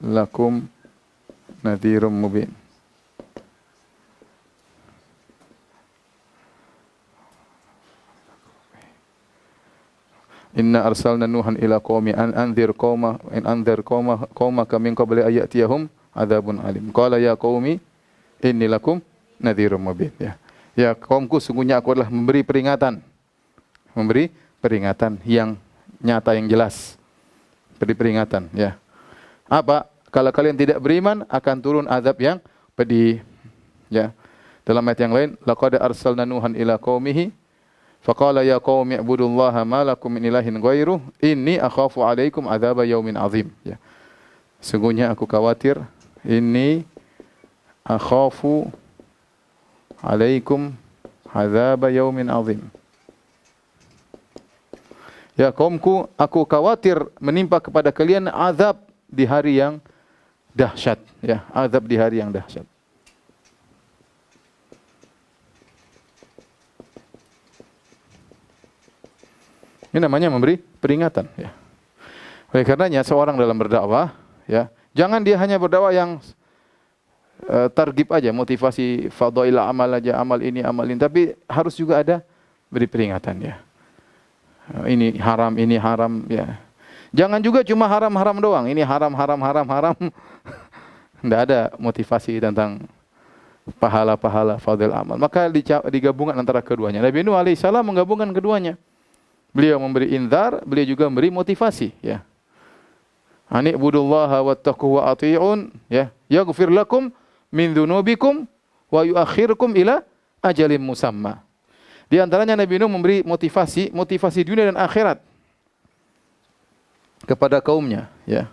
lakum nadhirum mubin. Inna arsalna Nuhan ila qaumi an anzir qaumaka min qabli ayatiyahum adzabun alim. Qala ya qaumi inni lakum nadhirum mubin. Ya. Ya, kaumku, sungguhnya aku adalah memberi peringatan. Memberi peringatan yang nyata, yang jelas. Beri peringatan, ya. Apa? Kalau kalian tidak beriman, akan turun azab yang pedih. Ya. Dalam ayat yang lain, laqad arsalna Nuhan ila qaumihi faqala ya qaumi ibudullaha ma lakum min ilahin ghairuh inni akhafu alaikum adzaba yaumin azim. Ya. Sungguhnya aku khawatir, inni akhafu alaikum adzaba yaumin azim. Ya kaumku, aku khawatir menimpa kepada kalian azab di hari yang dahsyat, ya, azab di hari yang dahsyat. Ini namanya memberi peringatan, ya. Oleh karenanya seorang dalam berdakwah, ya, jangan dia hanya berdakwah yang targhib aja, motivasi fadhail amal aja, amal ini, tapi harus juga ada beri peringatan, ya. Ini haram, ya. Jangan juga cuma haram doang, ini haram. Tidak ada motivasi tentang pahala-pahala fadhil amal. Maka digabungkan antara keduanya. Nabi Nuh alaihissalam menggabungkan keduanya. Beliau memberi inzar, beliau juga memberi motivasi, ya. Ani ibudullaha wattaquhu wa ati'un, ya. Yaghfir lakum min dzunubikum wa yuakhirukum ila ajalin musamma. Di antaranya Nabi Nuh memberi motivasi dunia dan akhirat kepada kaumnya, ya.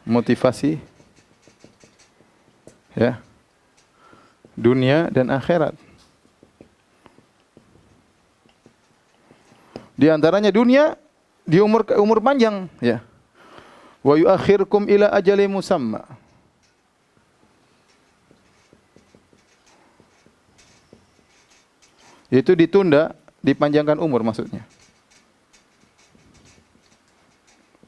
Motivasi, ya, dunia dan akhirat. Di antaranya dunia, di umur panjang, ya. Wa yuakhirkum ila ajalin musamma. Itu ditunda, dipanjangkan umur maksudnya.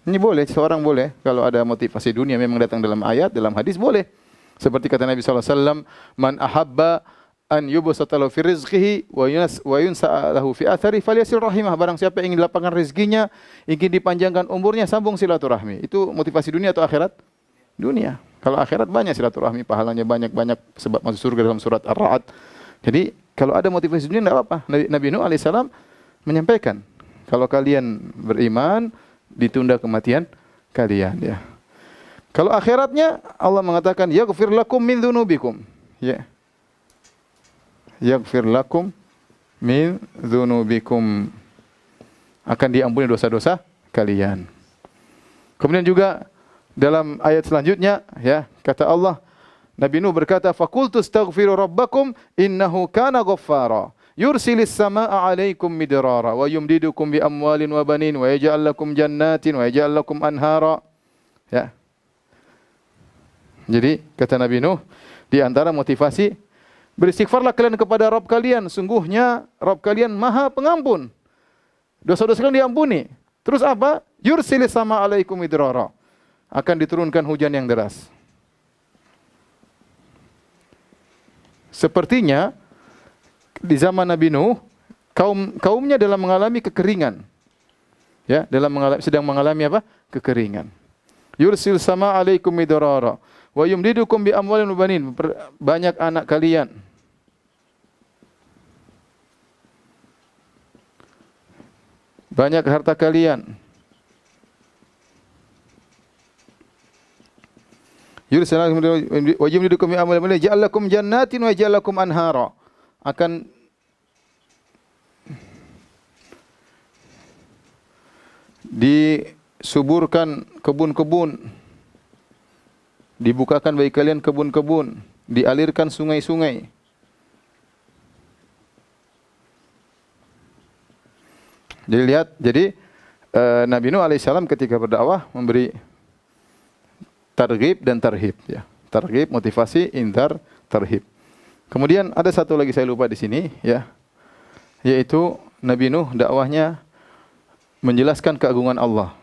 Ini boleh, seorang boleh kalau ada motivasi dunia memang datang dalam ayat, dalam hadis boleh. Seperti kata Nabi sallallahu alaihi wasallam, "Man ahabba an yubsata lahu fi rizqihi wa yunsa lahu fi athari falyasil rahimah." Barang siapa ingin dilapangkan rezekinya, ingin dipanjangkan umurnya, sambung silaturahmi. Itu motivasi dunia atau akhirat? Dunia. Kalau akhirat banyak silaturahmi, pahalanya banyak-banyak sebab masuk surga dalam surat Ar-Ra'd. Jadi kalau ada motivasi dunia tidak apa-apa. Nabi Nuh alaihissalam menyampaikan, kalau kalian beriman, ditunda kematian kalian, ya. Kalau akhiratnya Allah mengatakan yaghfir lakum min dzunubikum, ya. Yaghfir lakum min dzunubikum, akan diampuni dosa-dosa kalian. Kemudian juga dalam ayat selanjutnya, ya, kata Allah, Nabi Nuh berkata, "Faqultu astaghfiru rabbakum innahu kana ghaffara yursilis samaa'a 'alaikum midrara wa yumdidukum bi amwalin wa banin wa yaj'al lakum jannatin wa yaj'al lakum anhara." Ya. Jadi kata Nabi Nuh, di antara motivasi, beristighfarlah kalian kepada Rabb kalian, sungguhnya Rabb kalian Maha Pengampun. Dosa-dosa kalian diampuni. Terus apa? Yursilis samaa'a 'alaikum midrara. Akan diturunkan hujan yang deras. Sepertinya di zaman Nabi Nuh, kaumnya dalam mengalami kekeringan. Ya, sedang mengalami apa? Kekeringan. Yursil sama alaikum midrara wa yumdidukum bi amwalin wa banin. Banyak anak kalian. Banyak harta kalian. Yursil wa yumdidukum bi amwalin wa banin, ja'al lakum jannatin wa ja'al lakum anhara. Akan disuburkan kebun-kebun, dibukakan bagi kalian kebun-kebun, dialirkan sungai-sungai. Jadi lihat, Nabi Nuh alaihissalam ketika berdakwah memberi targhib dan tarhib, ya. Targhib motivasi, indar, tarhib. Kemudian ada satu lagi saya lupa di sini, ya, yaitu Nabi Nuh dakwahnya menjelaskan keagungan Allah.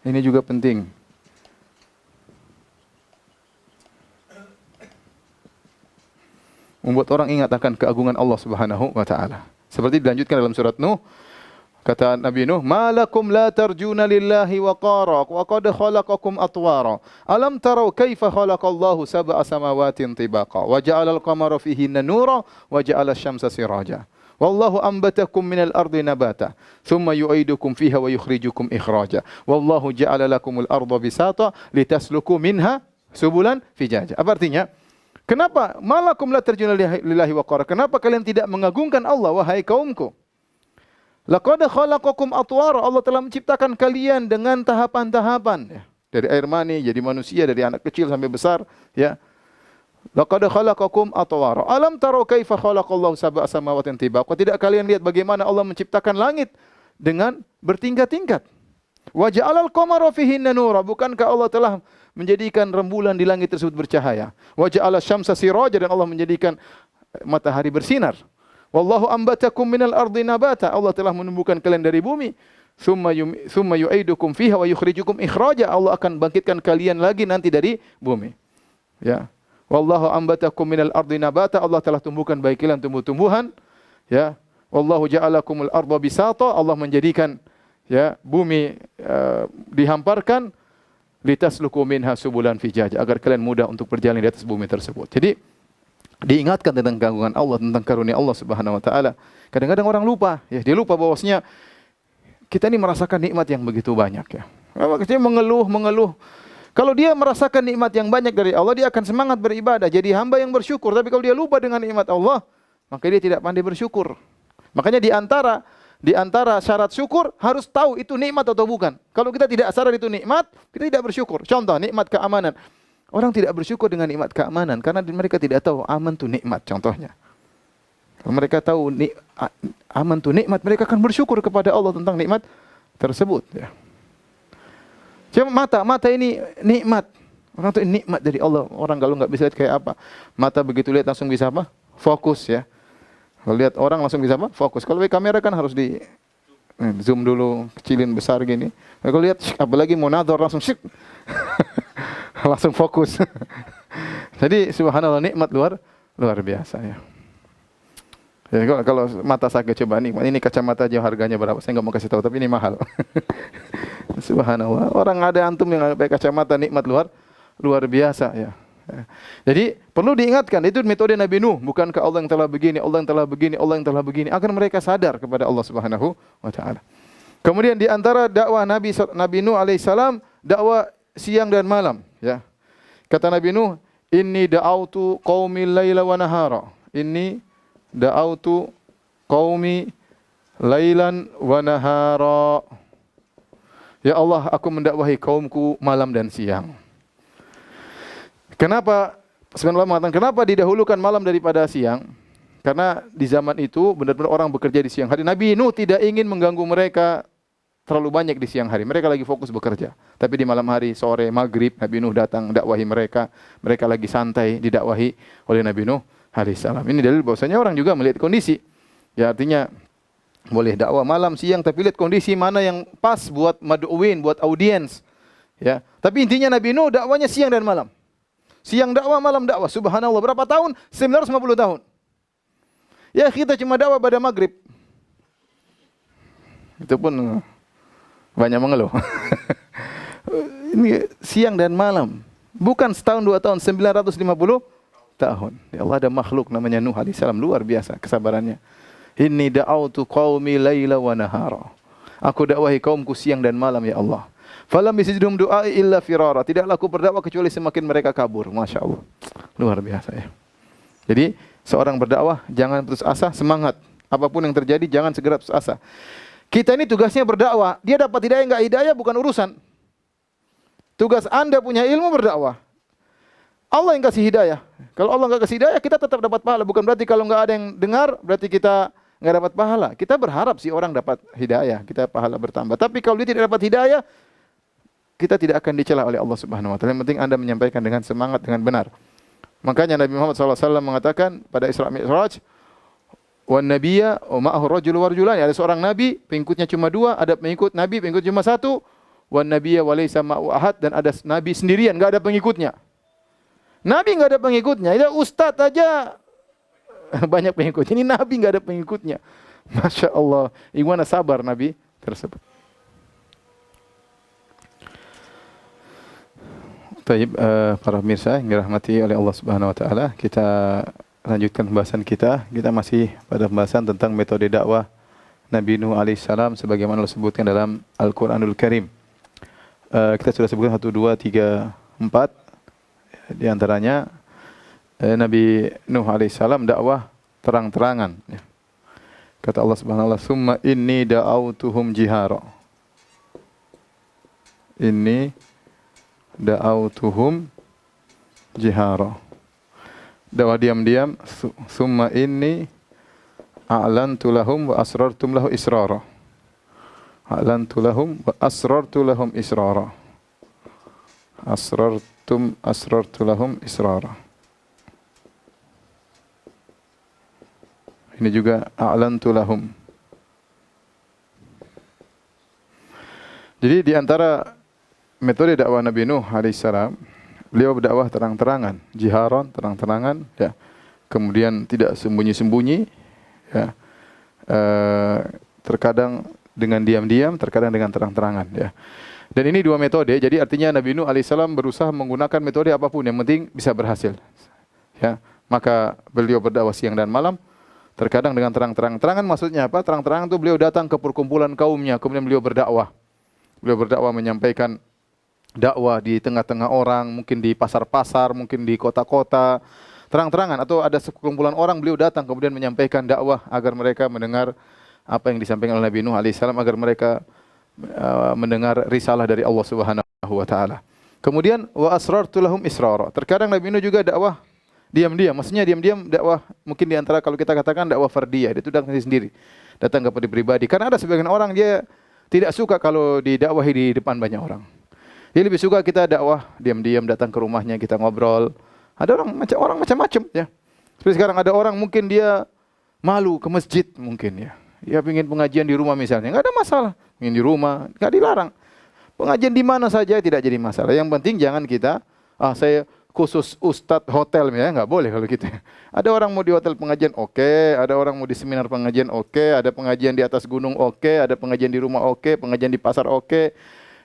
Ini juga penting. Membuat orang ingat akan keagungan Allah Subhanahu wa taala. Seperti dilanjutkan dalam surat Nuh, kata Nabi Nuh, "Ma lakum la tarjuna lillahi waqara wa qad khalaqakum atwara. Alam tarau kaifa khalaqallahu sab'a samawatin tibaqa wa ja'ala al-qamara fihinna nura wa ja'ala asy-syamsa siraja. Wallahu anbatakum minal ardi nabata, thumma yu'idukum fiha wa yukhrijukum ikhraja. Wallahu ja'ala lakumul arda bisata litasluku minha subulan fijaja." Apa artinya? Kenapa malakum la tarjuna lillahi waqara? Kenapa kalian tidak mengagungkan Allah wahai kaumku? Laqad khalaqakum atwara. Allah telah menciptakan kalian dengan tahapan-tahapan, ya. Dari air mani jadi manusia, dari anak kecil sampai besar, ya. Laqad khalaqakum atwara. Alam taru kaifa khalaqallahu sab'a samawatin tibaqa. Tidak kalian lihat bagaimana Allah menciptakan langit dengan bertingkat-tingkat? Wa ja'alal qamara fihinna nura. Bukankah Allah telah menjadikan rembulan di langit tersebut bercahaya? Wa ja'ala syamsa siraja. Dan Allah menjadikan matahari bersinar. Wallahu ambatakum minal ardi nabata. Allah telah menumbuhkan kalian dari bumi. Thumma yu'idukum fiha wa yukhrijukum ikhraja. Allah akan bangkitkan kalian lagi nanti dari bumi. Ya. Wallahu ambatakum minal ardi nabata. Allah telah tumbuhkan bagi kalian tumbuh-tumbuhan. Ya. Wallahu ja'alakumul arda bisata. Allah menjadikan, ya, bumi dihamparkan, litasluku minha subulan fijaja, agar kalian mudah untuk berjalan di atas bumi tersebut. Jadi diingatkan tentang keagungan Allah, tentang karunia Allah Subhanahu wa taala. Kadang-kadang orang lupa, ya, dia lupa bahwasanya kita ini merasakan nikmat yang begitu banyak, ya. Makanya mengeluh. Kalau dia merasakan nikmat yang banyak dari Allah, dia akan semangat beribadah, jadi hamba yang bersyukur. Tapi kalau dia lupa dengan nikmat Allah, maka dia tidak pandai bersyukur. Makanya di antara syarat syukur harus tahu itu nikmat atau bukan. Kalau kita tidak sadar itu nikmat, kita tidak bersyukur. Contoh, nikmat keamanan. Orang tidak bersyukur dengan nikmat keamanan karena mereka tidak tahu aman itu nikmat, contohnya. Kalau mereka tahu aman itu nikmat, mereka akan bersyukur kepada Allah tentang nikmat tersebut, ya. Cuma mata ini nikmat. Orang itu nikmat dari Allah. Orang kalau nggak bisa lihat kayak apa, mata begitu lihat langsung bisa apa? Fokus, ya. Kalau lihat orang langsung bisa apa? Fokus. Kalau pakai kamera kan harus Zoom dulu, kecilin besar gini. Kalau lihat, apalagi monador langsung syik. Langsung fokus. Jadi subhanallah, nikmat luar biasa ya. Jadi kalau mata sakit coba nikmat. Ini kacamata aja harganya berapa? Saya nggak mau kasih tahu, tapi ini mahal. Subhanallah. Orang ada antum yang pakai kacamata nikmat luar biasa ya. Jadi perlu diingatkan, itu metode Nabi Nuh. Bukankah Allah yang telah begini, Allah yang telah begini, Allah yang telah begini, agar mereka sadar kepada Allah Subhanahu wa taala. Kemudian di antara dakwah Nabi Nuh alaihissalam, dakwah siang dan malam ya. Kata Nabi Nuh, inni da'autu qaumi laila wa nahara. Inni da'autu qaumi lailan wa nahara. Ya Allah, aku mendakwahi kaumku malam dan siang. Kenapa? Sebenarnya mengatakan kenapa didahulukan malam daripada siang? Karena di zaman itu benar-benar orang bekerja di siang hari. Nabi Nuh tidak ingin mengganggu mereka terlalu banyak di siang hari. Mereka lagi fokus bekerja. Tapi di malam hari, sore, maghrib, Nabi Nuh datang dakwahi mereka. Mereka lagi santai didakwahi oleh Nabi Nuh alaihissalam. Ini dalil bahwasanya orang juga melihat kondisi. Ya artinya boleh dakwah malam, siang, tapi lihat kondisi mana yang pas buat mad'uin, buat audiens. Ya. Tapi intinya Nabi Nuh dakwanya siang dan malam. Siang dakwah, malam dakwah. Subhanallah, berapa tahun? 950 tahun. Ya kita cuma dakwah pada maghrib. Itu pun banyak mengeluh. Ini siang dan malam. Bukan setahun, 2 tahun, 950 tahun. Ya Allah, ada makhluk namanya Nuh alaihissalam. Luar biasa kesabarannya. Inni da'autu qaumi laila wa nahara. Aku dakwahi kaumku siang dan malam ya Allah. Falam yazidhum du'ai illa firara. Tidaklah aku berdakwah kecuali semakin mereka kabur. Masya Allah. Luar biasa ya. Jadi seorang berdakwah jangan putus asa, semangat. Apapun yang terjadi jangan segera putus asa. Kita ini tugasnya berdakwah. Dia dapat hidayah enggak hidayah bukan urusan. Tugas Anda punya ilmu berdakwah. Allah yang kasih hidayah. Kalau Allah enggak kasih hidayah, kita tetap dapat pahala. Bukan berarti kalau enggak ada yang dengar, berarti kita enggak dapat pahala. Kita berharap sih orang dapat hidayah, kita pahala bertambah. Tapi kalau dia tidak dapat hidayah, kita tidak akan dicela oleh Allah Subhanahu wa taala. Yang penting Anda menyampaikan dengan semangat, dengan benar. Makanya Nabi Muhammad SAW mengatakan pada Isra Mi'raj, "Wan nabiyya wa ma'ahu rajul wa rajulan." Ada seorang nabi, pengikutnya cuma 2, ada pengikut nabi, pengikut cuma 1. Wan nabiyya wa laysa ma'ahu ahad, dan ada nabi sendirian, enggak ada pengikutnya. Nabi enggak ada pengikutnya. Itu ustaz aja banyak pengikutnya. Ini nabi enggak ada pengikutnya. Masya Allah. Gimana sabar nabi tersebut. Baik, para pemirsa yang dirahmati oleh Allah Subhanahu wa taala, kita lanjutkan pembahasan kita. Kita masih pada pembahasan tentang metode dakwah Nabi Nuh alaihissalam sebagaimana Allah sebutkan dalam Al-Qur'anul Karim. Kita sudah sebutkan 1 2 3 4 di antaranya Nabi Nuh alaihissalam dakwah terang-terangan ya. Kata Allah Subhanahu wa taala, "Summa inni da'autuhum jihara." Inni da'autuhum jihara. Dakwah diam-diam. Summa inni a'lantu lahum wa asrartum lahu israra. A'lantu lahum wa asrartu lahum israra. Asrartu lahum israra. Ini juga a'lantu lahum. Jadi di antara metode dakwah Nabi Nuh alaihissalam, beliau berdakwah terang-terangan, jiharan, terang-terangan, ya. Kemudian tidak sembunyi-sembunyi, ya. Terkadang dengan diam-diam, terkadang dengan terang-terangan, ya. Dan ini 2 metode, jadi artinya Nabi Nuh alaihissalam berusaha menggunakan metode apapun, yang penting bisa berhasil, ya. Maka beliau berdakwah siang dan malam, terkadang dengan terang-terangan. Terangan maksudnya apa? Terang-terangan itu beliau datang ke perkumpulan kaumnya, kemudian beliau berdakwah. Beliau berdakwah menyampaikan dakwah di tengah-tengah orang, mungkin di pasar-pasar, mungkin di kota-kota, terang-terangan. Atau ada sekumpulan orang, beliau datang kemudian menyampaikan dakwah agar mereka mendengar apa yang disampaikan oleh Nabi Nuh alaihissalam, agar mereka mendengar risalah dari Allah Subhanahu wa taala. Kemudian wa asrartu lahum israra. Terkadang Nabi Nuh juga dakwah diam-diam. Maksudnya diam-diam dakwah mungkin di antara kalau kita katakan dakwah fardiyah, dia itu datang sendiri. Datang kepada pribadi. Karena ada sebagian orang dia tidak suka kalau didakwahi di depan banyak orang. Dia lebih suka kita dakwah diam-diam, datang ke rumahnya, kita ngobrol. Ada orang macam-macam ya. Seperti sekarang ada orang mungkin dia malu ke masjid mungkin ya. dia ingin pengajian di rumah misalnya, enggak ada masalah. Ingin di rumah, enggak dilarang. Pengajian di mana saja tidak jadi masalah. Yang penting jangan kita, saya khusus ustadz hotel ya, enggak boleh kalau gitu. Ada orang mau di hotel pengajian, oke. Ada orang mau di seminar pengajian, oke. Ada pengajian di atas gunung, oke. Ada pengajian di rumah, oke. Pengajian di pasar, oke.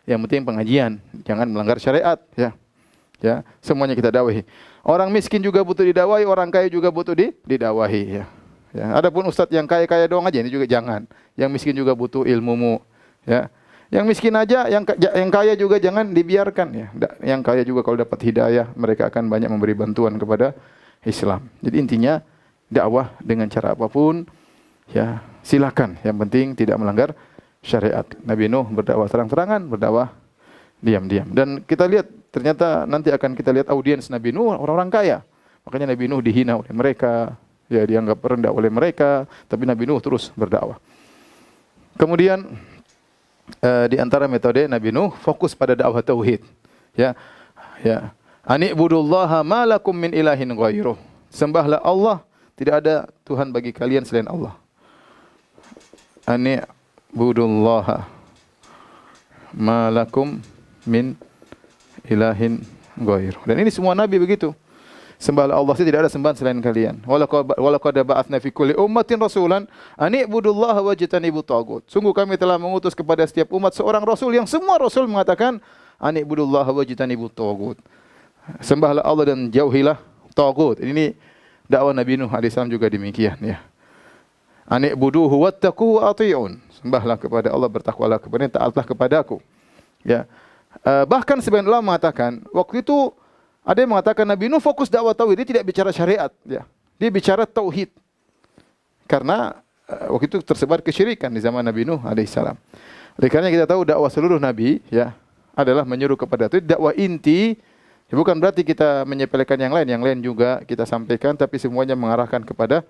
Yang penting pengajian, jangan melanggar syariat, ya. Ya, semuanya kita dakwahi. Orang miskin juga butuh didakwahi, orang kaya juga butuh didakwahi, ya. Ya, adapun ustadz yang kaya-kaya doang aja ini juga jangan. Yang miskin juga butuh ilmumu, ya. Yang miskin aja, yang kaya juga jangan dibiarkan, ya. Yang kaya juga kalau dapat hidayah, mereka akan banyak memberi bantuan kepada Islam. Jadi intinya dakwah dengan cara apapun, ya silakan. Yang penting tidak melanggar syariat. Nabi Nuh berdakwah terang-terangan, berdakwah diam-diam. Dan kita lihat ternyata nanti akan kita lihat audiens Nabi Nuh orang-orang kaya. Makanya Nabi Nuh dihina oleh mereka, ya dianggap rendah oleh mereka, tapi Nabi Nuh terus berdakwah. Kemudian di antara metode Nabi Nuh fokus pada dakwah tauhid. Ya. Ya. Ani'budullaha ma lakum min ilahin ghairuh. Sembahlah Allah, tidak ada Tuhan bagi kalian selain Allah. Ani'budullaha ma lakum min ilahin ghairuh. Dan ini semua nabi begitu. Sembahlah Allah, tidak ada sembahan selain kalian. Walaqad ba'atsna fi kulli ummatin rasulan an i'budullaha wajtanibut taghut. Sungguh kami telah mengutus kepada setiap umat seorang rasul yang semua rasul mengatakan an i'budullaha wajtanibut taghut. Sembahlah Allah dan jauhilah taghut. Ini dakwah Nabi Nuh alaihi salam juga demikian, ya. An i'buduhu wattaquhu wa ati'un. Sembahlah kepada Allah, bertakwalah kepadanya, taatlah kepadaku. Ya. Bahkan sebagian ulama mengatakan waktu itu ada yang mengatakan Nabi Nuh fokus dakwah tauhid, dia tidak bicara syariat, ya. Dia bicara tauhid. Karena waktu itu tersebar kesyirikan di zaman Nabi Nuh alaihissalam. Oleh karena kita tahu dakwah seluruh nabi, ya, adalah menyuruh kepada tauhid. Dakwah inti, ya, bukan berarti kita menyepelekan yang lain juga kita sampaikan, tapi semuanya mengarahkan kepada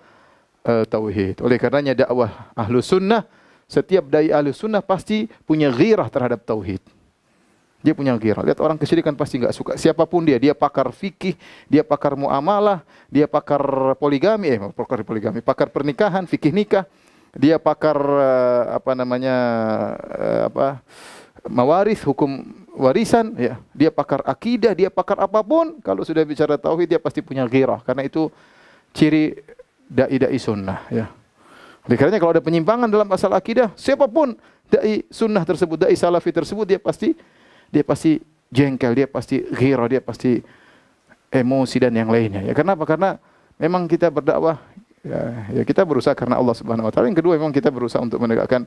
tauhid. Oleh karenanya dakwah Ahlus Sunnah, setiap dai Ahlus Sunnah pasti punya ghirah terhadap tauhid. Dia punya ghirah. Lihat orang kesyirikan pasti enggak suka. Siapapun dia pakar fikih, dia pakar muamalah, dia pakar poligami, pakar pernikahan, fikih nikah. Dia pakar mawaris, hukum warisan, ya. Dia pakar akidah, dia pakar apapun. Kalau sudah bicara tauhid dia pasti punya ghirah, karena itu ciri dai sunnah, ya. Oleh karenanya kalau ada penyimpangan dalam masalah akidah, siapapun dai sunnah tersebut, dai salafi tersebut, dia pasti jengkel, dia pasti ghirah, dia pasti emosi dan yang lainnya. Ya, kenapa? Karena memang kita berdakwah, ya kita berusaha karena Allah Subhanahu wa taala. Yang kedua, memang kita berusaha untuk menegakkan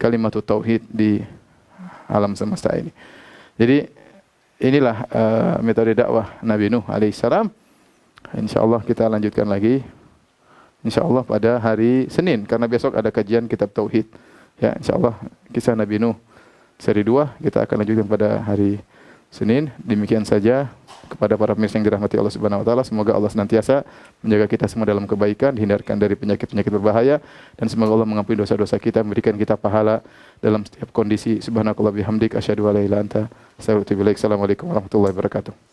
kalimat tauhid di alam semesta ini. Jadi inilah metode dakwah Nabi Nuh alaihissalam. Insyaallah kita lanjutkan lagi. Insyaallah pada hari Senin, karena besok ada kajian kitab tauhid. Ya, insyaallah kisah Nabi Nuh seri 2 kita akan lanjutkan pada hari Senin. Demikian saja. Kepada para pemirsa yang dirahmati Allah Subhanahu wa taala, semoga Allah senantiasa menjaga kita semua dalam kebaikan, dihindarkan dari penyakit-penyakit berbahaya, dan semoga Allah mengampuni dosa-dosa kita, memberikan kita pahala dalam setiap kondisi. Subhanakallah bihamdik asyhadu an la ilaha illa anta astaghfiruka wa atubu ilaik. Assalamualaikum warahmatullahi wabarakatuh.